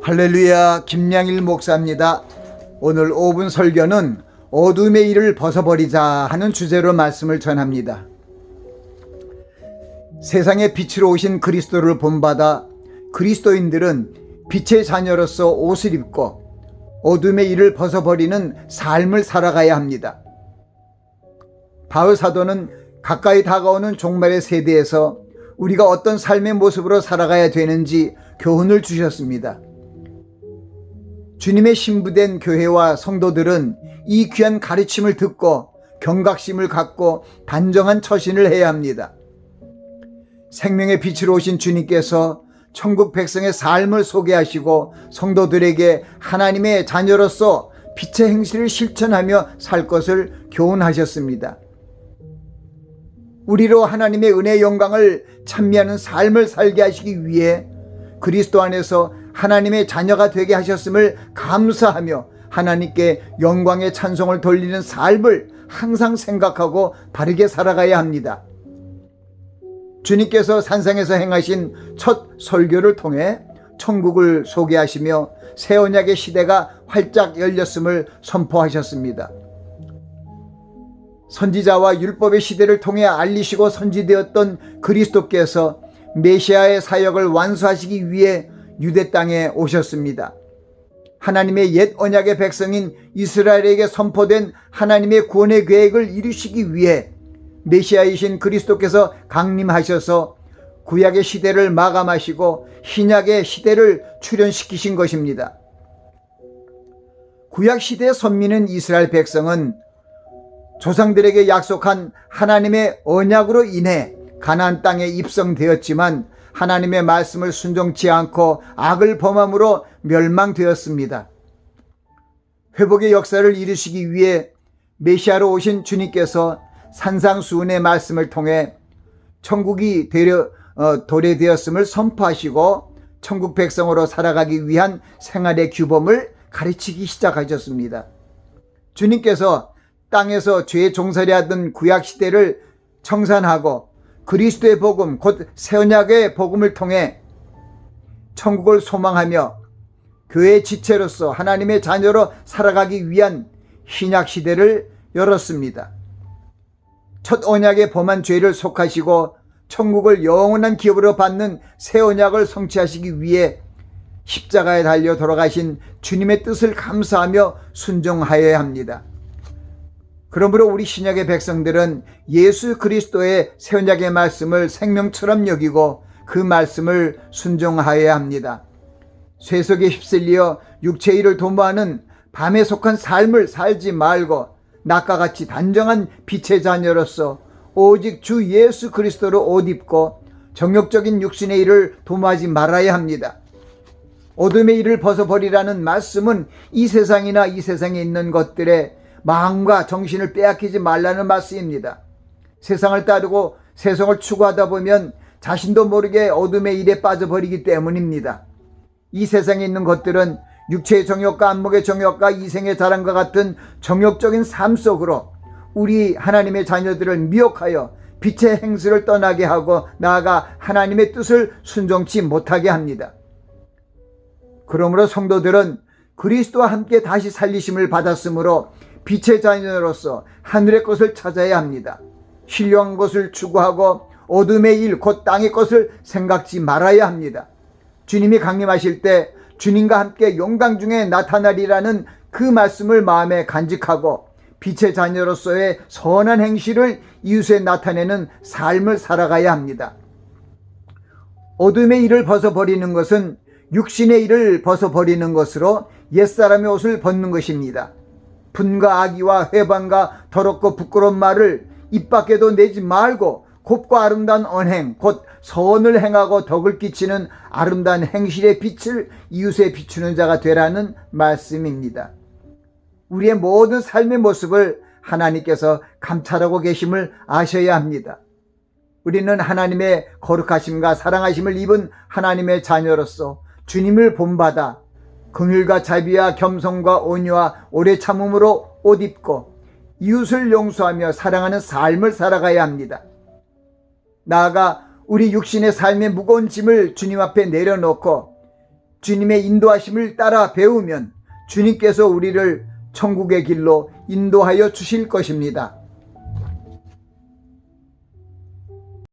할렐루야, 김양일 목사입니다. 오늘 5분 설교는 어둠의 일을 벗어버리자 하는 주제로 말씀을 전합니다. 세상의 빛으로 오신 그리스도를 본받아 그리스도인들은 빛의 자녀로서 옷을 입고 어둠의 일을 벗어버리는 삶을 살아가야 합니다. 바울 사도는 가까이 다가오는 종말의 세대에서 우리가 어떤 삶의 모습으로 살아가야 되는지 교훈을 주셨습니다. 주님의 신부된 교회와 성도들은 이 귀한 가르침을 듣고 경각심을 갖고 단정한 처신을 해야 합니다. 생명의 빛으로 오신 주님께서 천국 백성의 삶을 소개하시고 성도들에게 하나님의 자녀로서 빛의 행실을 실천하며 살 것을 교훈하셨습니다. 우리로 하나님의 은혜의 영광을 찬미하는 삶을 살게 하시기 위해 그리스도 안에서 하나님의 자녀가 되게 하셨음을 감사하며 하나님께 영광의 찬송을 돌리는 삶을 항상 생각하고 바르게 살아가야 합니다. 주님께서 산상에서 행하신 첫 설교를 통해 천국을 소개하시며 새 언약의 시대가 활짝 열렸음을 선포하셨습니다. 선지자와 율법의 시대를 통해 알리시고 선지되었던 그리스도께서 메시아의 사역을 완수하시기 위해 유대 땅에 오셨습니다. 하나님의 옛 언약의 백성인 이스라엘에게 선포된 하나님의 구원의 계획을 이루시기 위해 메시아이신 그리스도께서 강림하셔서 구약의 시대를 마감하시고 신약의 시대를 출현시키신 것입니다. 구약 시대의 선민은 이스라엘 백성은 조상들에게 약속한 하나님의 언약으로 인해 가나안 땅에 입성되었지만 하나님의 말씀을 순종치 않고 악을 범함으로 멸망되었습니다. 회복의 역사를 이루시기 위해 메시아로 오신 주님께서 산상수훈의 말씀을 통해 천국이 도래되었음을 선포하시고 천국 백성으로 살아가기 위한 생활의 규범을 가르치기 시작하셨습니다. 주님께서 땅에서 죄에 종살이 하던 구약시대를 청산하고 그리스도의 복음, 곧 새언약의 복음을 통해 천국을 소망하며 교회의 지체로서 하나님의 자녀로 살아가기 위한 신약시대를 열었습니다. 첫 언약의 범한 죄를 속하시고 천국을 영원한 기업으로 받는 새 언약을 성취하시기 위해 십자가에 달려 돌아가신 주님의 뜻을 감사하며 순종하여야 합니다. 그러므로 우리 신약의 백성들은 예수 그리스도의 새 언약의 말씀을 생명처럼 여기고 그 말씀을 순종하여야 합니다. 쇠속에 휩쓸려 육체의 일을 도모하는 밤에 속한 삶을 살지 말고 낮과 같이 단정한 빛의 자녀로서 오직 주 예수 그리스도로 옷 입고 정욕적인 육신의 일을 도모하지 말아야 합니다. 어둠의 일을 벗어버리라는 말씀은 이 세상이나 이 세상에 있는 것들의 마음과 정신을 빼앗기지 말라는 말씀입니다. 세상을 따르고 세상을 추구하다 보면 자신도 모르게 어둠의 일에 빠져버리기 때문입니다. 이 세상에 있는 것들은 육체의 정욕과 안목의 정욕과 이생의 자랑과 같은 정욕적인 삶 속으로 우리 하나님의 자녀들을 미혹하여 빛의 행실을 떠나게 하고 나아가 하나님의 뜻을 순종치 못하게 합니다. 그러므로 성도들은 그리스도와 함께 다시 살리심을 받았으므로 빛의 자녀로서 하늘의 것을 찾아야 합니다. 신령한 것을 추구하고 어둠의 일, 곧 땅의 것을 생각지 말아야 합니다. 주님이 강림하실 때 주님과 함께 영광 중에 나타나리라는 그 말씀을 마음에 간직하고 빛의 자녀로서의 선한 행실을 이웃에 나타내는 삶을 살아가야 합니다. 어둠의 일을 벗어버리는 것은 육신의 일을 벗어버리는 것으로 옛사람의 옷을 벗는 것입니다. 분과 악의와 회방과 더럽고 부끄러운 말을 입 밖에도 내지 말고 곱고 아름다운 언행, 곧 선을 행하고 덕을 끼치는 아름다운 행실의 빛을 이웃에 비추는 자가 되라는 말씀입니다. 우리의 모든 삶의 모습을 하나님께서 감찰하고 계심을 아셔야 합니다. 우리는 하나님의 거룩하심과 사랑하심을 입은 하나님의 자녀로서 주님을 본받아 긍휼과 자비와 겸손과 온유와 오래 참음으로 옷 입고 이웃을 용서하며 사랑하는 삶을 살아가야 합니다. 나아가 우리 육신의 삶의 무거운 짐을 주님 앞에 내려놓고 주님의 인도하심을 따라 배우면 주님께서 우리를 천국의 길로 인도하여 주실 것입니다.